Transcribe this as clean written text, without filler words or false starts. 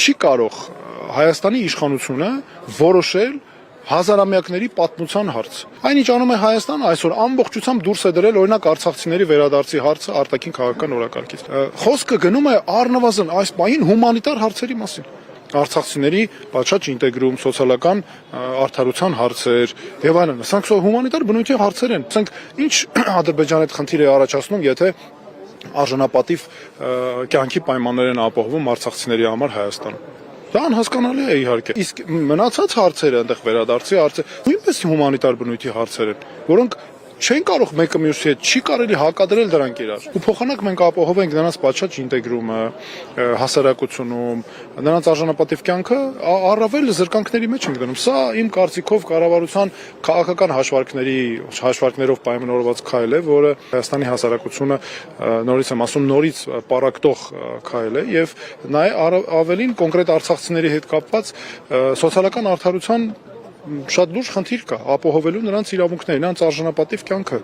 չի կարող Հայաստանի իշխանությունը որոշել հազարամյակների պատմության հարց։ Այնինչ անում է Հայաստանը այսօր ամբողջությամբ դուրս է դրել օրինակ արցախցիների վերադարձի հարցը արտաքին քաղաքական օրակարգից։ Խոսքը գնում է առնվազն այս պահին հումանիտար հարցերի մասին։ Արցախցիների պատշաճ ինտեգրում, սոցիալական արդարության հարցեր եւ այլն։ Սրանք հումանիտար բնույթի հարցեր են։ Ասենք ինչ Ադրբեջանը այդ խնդիրը է առաջացնում, եթե արժանապատիվ կյանքի պայմաններ են ապահովում արցախցիների համար Հայաստանում։ Դա անհասկանալի է իհարկե։ Իսկ մնացած հարցերը, այնտեղ վերադարձի հարցը, նույնպես հումանիտար բնույթի հարցեր են, որոնք չեն կարող մեկը մյուսի հետ, չի կարելի հակադրել դրանք իրար։ Ու փոխանակ մենք ապահովենք նրանց պատշաճ ինտեգրումը հասարակությունում, նրանց արժանապատիվ կյանքը առավել զրկանքների մեջ ենք դնում։ Սա իմ կարծիքով կառավարության քաղաքական հաշվարկներով պայմանավորված քայլ է, որը Հայաստանի հասարակությունը նորից եմ ասում, նորից պառակտող քայլ է եւ նաեւ ավելին կոնկրետ արցախցիների հետ կապված սոցիալական արդարության շատ լուրջ խնդիր կա ապահովելու նրանց իրավունքները, նրանց արժանապատիվ կյանքը։